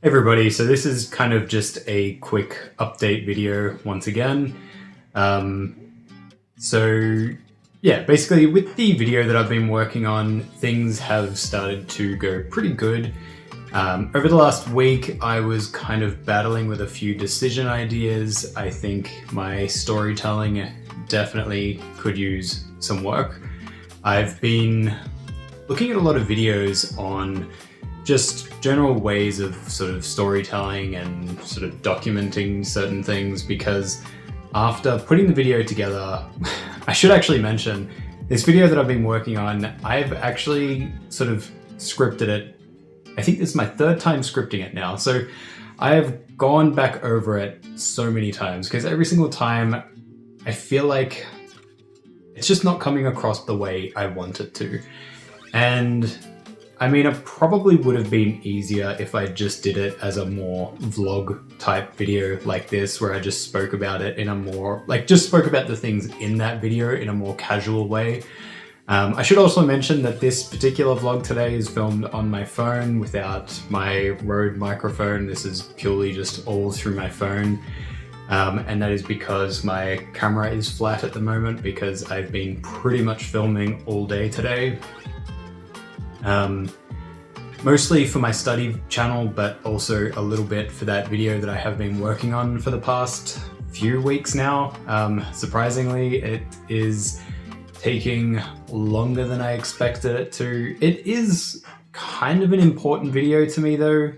Everybody, so this is kind of just a quick update video once again. So yeah, basically with the video that I've been working on, things have started to go pretty good. Over the last week, I was kind of battling with a few decision ideas. I think my storytelling definitely could use some work. I've been looking at a lot of videos on just general ways of sort of storytelling and sort of documenting certain things, because after putting the video together, I should actually mention this video that I've been working on, I've actually sort of scripted it. I think this is my third time scripting it now. So I have gone back over it so many times because every single time I feel like it's just not coming across the way I want it to. And I mean, it probably would have been easier if I just did it as a more vlog type video like this, where I just spoke about it in a more, just spoke about the things in that video in a more casual way. I should also mention that this particular vlog today is filmed on my phone without my Rode microphone. This is purely just all through my phone. And that is because my camera is flat at the moment because I've been pretty much filming all day today. Mostly for my study channel, but also a little bit for that video that I have been working on for the past few weeks now. Surprisingly, it is taking longer than I expected it to. It is kind of an important video to me though.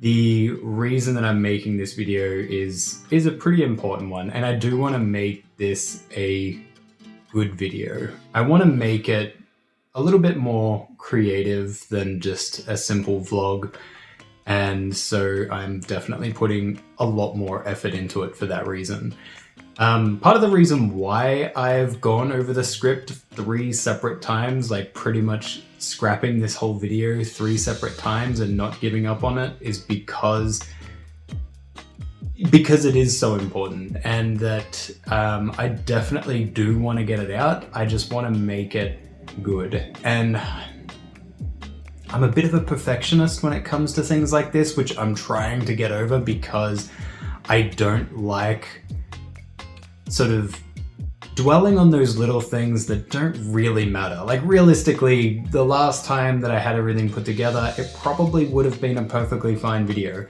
The reason that I'm making this video is a pretty important one, and I do want to make this a good video. I want to make it a little bit more creative than just a simple vlog, and so I'm definitely putting a lot more effort into it for that reason. Part of the reason why I've gone over the script 3 separate times, pretty much scrapping this whole video 3 separate times and not giving up on it, is because it is so important, and that I definitely do want to get it out. I just want to make it good. And I'm a bit of a perfectionist when it comes to things like this, which I'm trying to get over, because I don't like sort of dwelling on those little things that don't really matter. Realistically, the last time that I had everything put together, it probably would have been a perfectly fine video.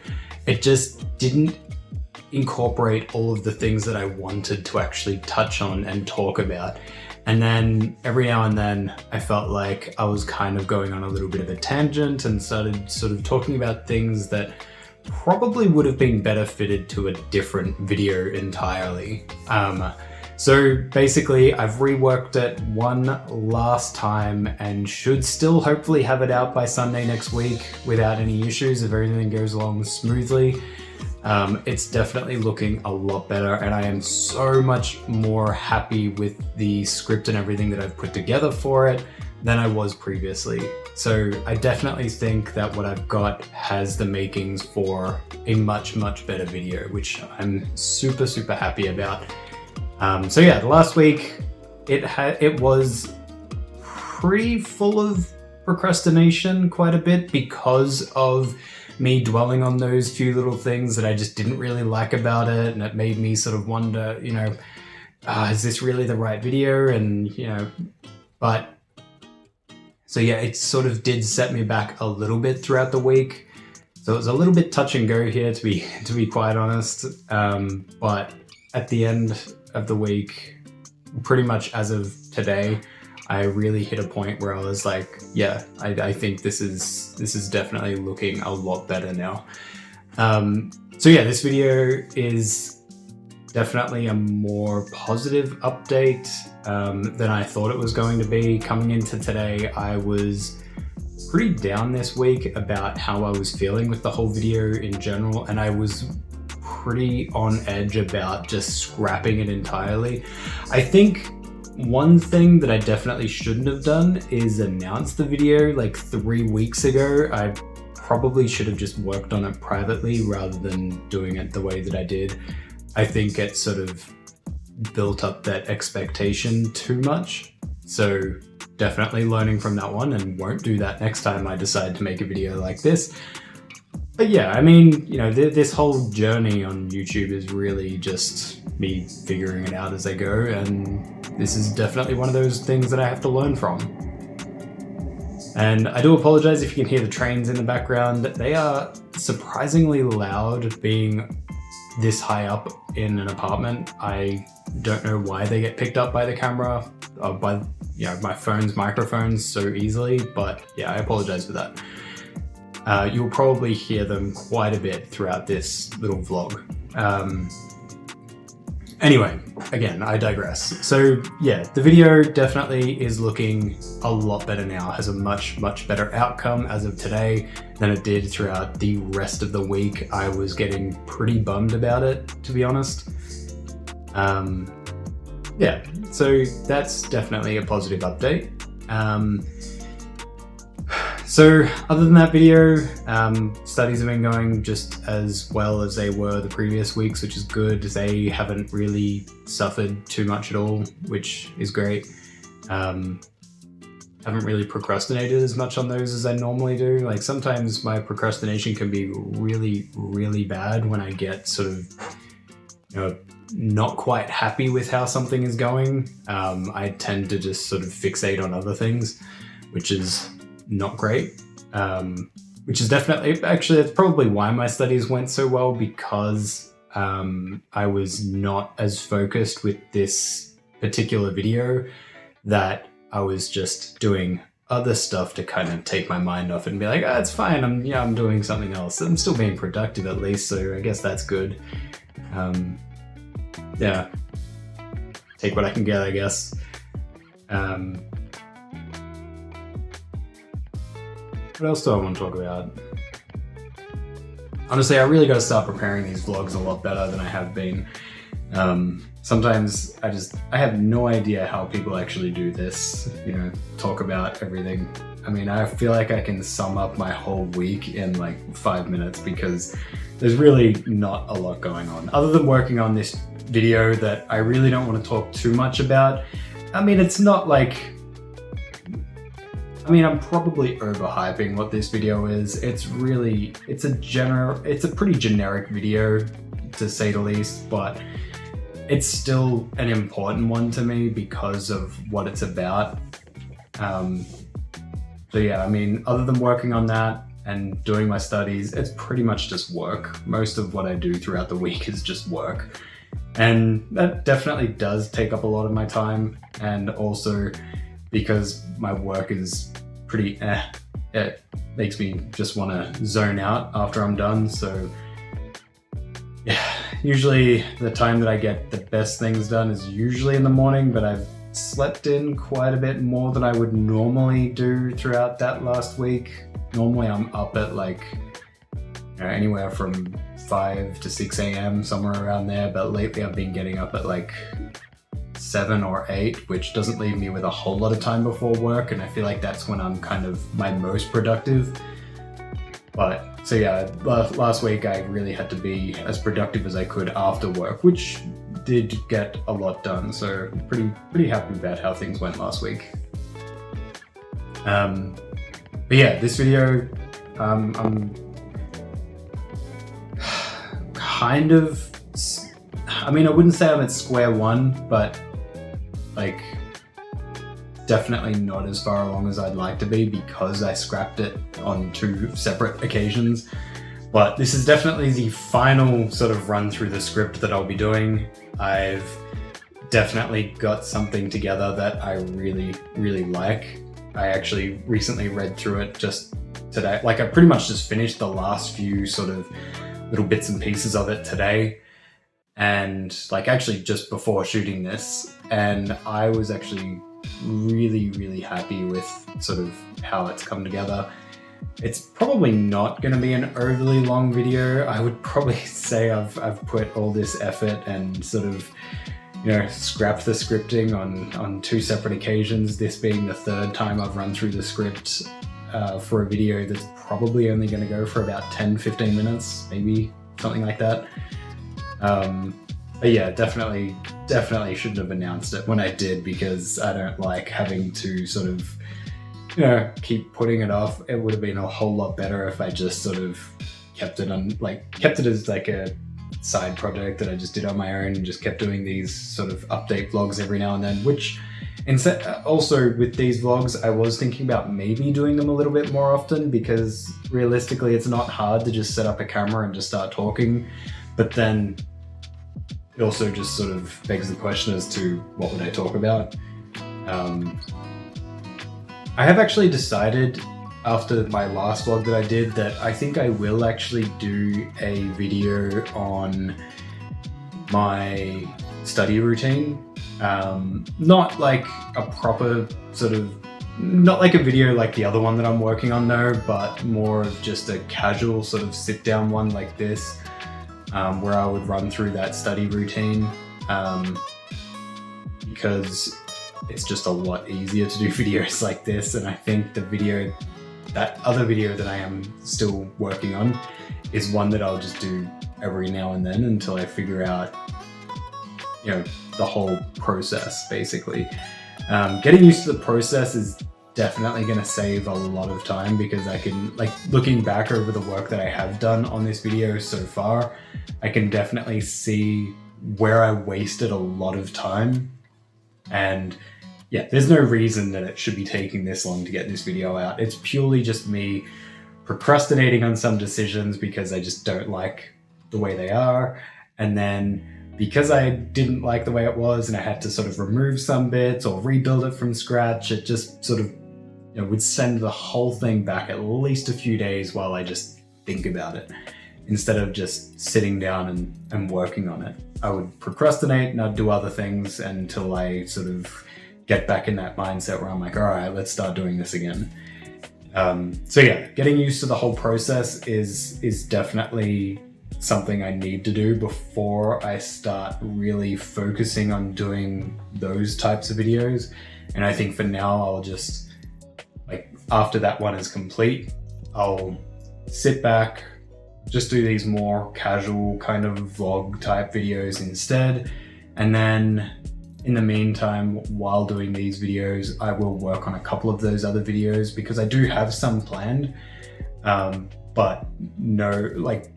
It just didn't incorporate all of the things that I wanted to actually touch on and talk about. And then every now and then I felt like I was kind of going on a little bit of a tangent and started sort of talking about things that probably would have been better fitted to a different video entirely. So basically I've reworked it one last time and should still hopefully have it out by Sunday next week without any issues if everything goes along smoothly. It's definitely looking a lot better, and I am so much more happy with the script and everything that I've put together for it than I was previously. So I definitely think that what I've got has the makings for a much, much better video, which I'm super, super happy about. So yeah, the last week, it was pretty full of procrastination quite a bit because of me dwelling on those few little things that I just didn't really like about it, and it made me sort of wonder, is this really the right video? And so yeah, it sort of did set me back a little bit throughout the week. So it was a little bit touch and go here, to be quite honest. But at the end of the week, pretty much as of today, I really hit a point where I was like, yeah, I think this is definitely looking a lot better now. So yeah, this video is definitely a more positive update than I thought it was going to be. Coming into today, I was pretty down this week about how I was feeling with the whole video in general, and I was pretty on edge about just scrapping it entirely. I think one thing that I definitely shouldn't have done is announce the video 3 weeks ago. I probably should have just worked on it privately rather than doing it the way that I did. I think it sort of built up that expectation too much. So definitely learning from that one, and won't do that next time I decide to make a video like this. But yeah, I mean, you know, this whole journey on YouTube is really just me figuring it out as I go, and this is definitely one of those things that I have to learn from. And I do apologize if you can hear the trains in the background. They are surprisingly loud being this high up in an apartment. I don't know why they get picked up by the camera, by my phone's microphones so easily, but yeah, I apologize for that. You'll probably hear them quite a bit throughout this little vlog. Anyway, again, I digress. So yeah, the video definitely is looking a lot better now, has a much better outcome as of today than it did throughout the rest of the week. I was getting pretty bummed about it, to be honest. Yeah, so that's definitely a positive update. So other than that video, studies have been going just as well as they were the previous weeks, which is good. They haven't really suffered too much at all, which is great. Haven't really procrastinated as much on those as I normally do. Like sometimes my procrastination can be really bad when I get sort of, you know, not quite happy with how something is going. I tend to just sort of fixate on other things, which is not great, which is definitely, actually, that's probably why my studies went so well, because I was not as focused with this particular video, that I was just doing other stuff to kind of take my mind off it and be like, oh, it's fine, I'm doing something else. I'm still being productive at least, so I guess that's good. Yeah, take what I can get, I guess. What else do I want to talk about? Honestly, I really got to start preparing these vlogs a lot better than I have been. Sometimes I have no idea how people actually do this, you know, talk about everything. I mean, I feel like I can sum up my whole week in like 5 minutes, because there's really not a lot going on other than working on this video that I really don't want to talk too much about. I mean, it's not like, I'm probably overhyping what this video is. It's a pretty generic video, to say the least, but it's still an important one to me because of what it's about. So yeah, I mean, other than working on that and doing my studies, it's pretty much just work. Most of what I do throughout the week is just work. And that definitely does take up a lot of my time. And also because my work is pretty it makes me just want to zone out after I'm done. So yeah, usually the time that I get the best things done is usually in the morning, but I've slept in quite a bit more than I would normally do throughout that last week. Normally I'm up at like, you know, anywhere from 5 to 6 a.m, somewhere around there, but lately I've been getting up at like 7 or 8, which doesn't leave me with a whole lot of time before work, and I feel like that's when I'm kind of my most productive. But so yeah, last week I really had to be as productive as I could after work, which did get a lot done, so pretty happy about how things went last week. But yeah, this video, I'm kind of, I mean, I wouldn't say I'm at square one, but like definitely not as far along as I'd like to be, because I scrapped it on 2 separate occasions. But this is definitely the final sort of run through the script that I'll be doing. I've definitely got something together that I really like. I actually recently read through it just today. Like I pretty much just finished the last few sort of little bits and pieces of it today. And like actually just before shooting this, and I was actually really happy with sort of how it's come together. It's probably not going to be an overly long video. I would probably say I've put all this effort and sort of, you know, scrapped the scripting on 2 separate occasions, this being the 3rd time I've run through the script for a video that's probably only going to go for about 10-15 minutes, maybe something like that. But yeah, definitely shouldn't have announced it when I did, because I don't like having to sort of, you know, keep putting it off. It would have been a whole lot better if I just sort of kept it as like a side project that I just did on my own, and just kept doing these sort of update vlogs every now and then, which also with these vlogs, I was thinking about maybe doing them a little bit more often, because realistically it's not hard to just set up a camera and just start talking, but then it also just sort of begs the question as to what would I talk about. I have actually decided after my last vlog that I did that I think I will actually do a video on my study routine. Not like a proper sort of, not like a video like the other one that I'm working on though, but more of just a casual sort of sit down one like this, where I would run through that study routine, because it's just a lot easier to do videos like this. And I think that other video that I am still working on is one that I'll just do every now and then until I figure out, you know, the whole process basically. Getting used to the process is definitely going to save a lot of time, because I can, like, looking back over the work that I have done on this video so far, I can definitely see where I wasted a lot of time. And yeah, there's no reason that it should be taking this long to get this video out. It's purely just me procrastinating on some decisions because I just don't like the way they are. And then because I didn't like the way it was and I had to sort of remove some bits or rebuild it from scratch, it just sort of, you know, would send the whole thing back at least a few days while I just think about it, instead of just sitting down and working on it. I would procrastinate and I'd do other things until I sort of get back in that mindset where I'm like, all right, let's start doing this again. So yeah, getting used to the whole process is definitely something I need to do before I start really focusing on doing those types of videos. And I think for now, I'll just, like, after that one is complete, I'll sit back, just do these more casual kind of vlog type videos instead. And then in the meantime, while doing these videos, I will work on a couple of those other videos, because I do have some planned, but no, like,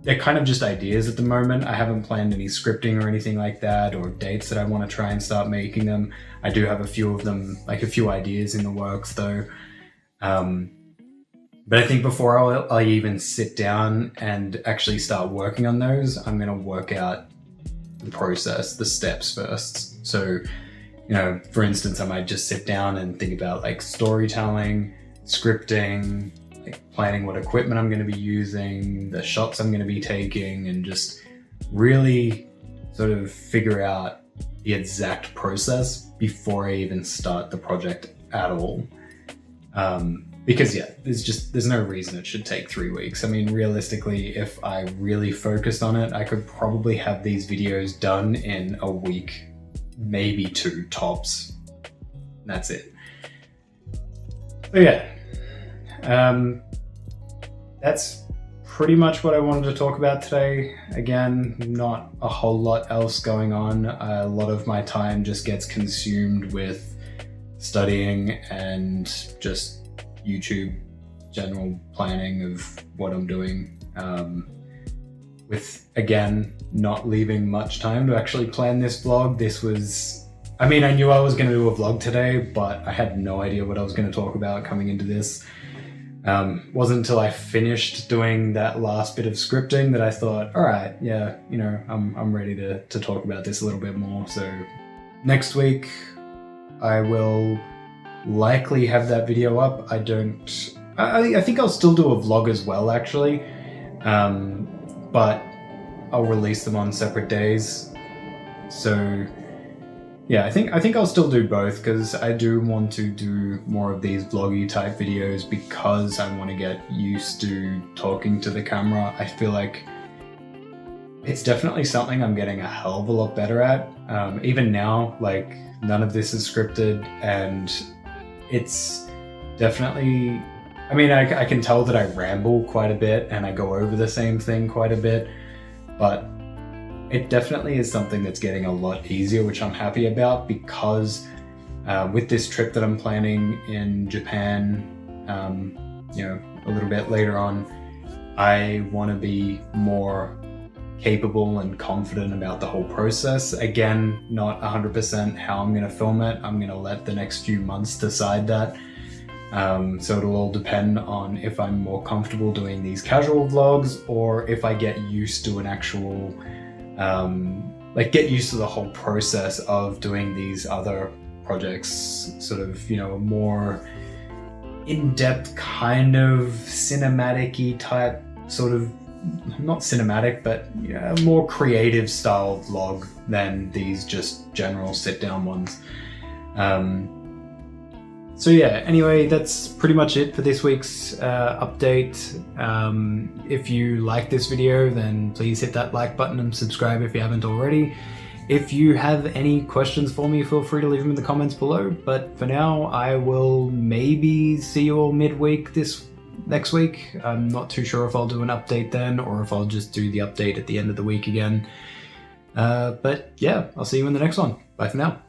they're kind of just ideas at the moment. I haven't planned any scripting or anything like that, or dates that I want to try and start making them. I do have a few of them, like a few ideas in the works though. But I think before I even sit down and actually start working on those, I'm going to work out the process, the steps first. So, you know, for instance, I might just sit down and think about like storytelling, scripting, like planning what equipment I'm going to be using, the shots I'm going to be taking, and just really sort of figure out the exact process before I even start the project at all. Because yeah, there's no reason it should take 3 weeks. I mean, realistically, if I really focused on it, I could probably have these videos done in a week, maybe 2 tops. That's it. So yeah, that's pretty much what I wanted to talk about today. Again, not a whole lot else going on. A lot of my time just gets consumed with studying and just YouTube general planning of what I'm doing, with, again, not leaving much time to actually plan this vlog. This was, I mean, I knew I was going to do a vlog today, but I had no idea what I was going to talk about coming into this. Wasn't until I finished doing that last bit of scripting that I thought, all right, yeah, you know, I'm ready to talk about this a little bit more. So next week I will likely have that video up. I think I'll still do a vlog as well, actually, but I'll release them on separate days. So yeah, I think I'll still do both, because I do want to do more of these vloggy type videos, because I want to get used to talking to the camera. I feel like it's definitely something I'm getting a hell of a lot better at. Even now, like, none of this is scripted, and it's definitely, I mean, I can tell that I ramble quite a bit and I go over the same thing quite a bit, but it definitely is something that's getting a lot easier, which I'm happy about, because with this trip that I'm planning in Japan, you know, a little bit later on, I want to be more capable and confident about the whole process. Again, not 100% how I'm going to film it. I'm going to let the next few months decide that. So it'll all depend on if I'm more comfortable doing these casual vlogs, or if I get used to an actual, get used to the whole process of doing these other projects, sort of, you know, a more in-depth kind of cinematic-y type, sort of, not cinematic, but a more creative style vlog than these just general sit-down ones. So yeah, anyway, that's pretty much it for this week's update. If you like this video, then please hit that like button and subscribe if you haven't already. If you have any questions for me, feel free to leave them in the comments below. But for now, I will maybe see you all midweek next week. I'm not too sure if I'll do an update then, or if I'll just do the update at the end of the week again. But yeah, I'll see you in the next one. Bye for now.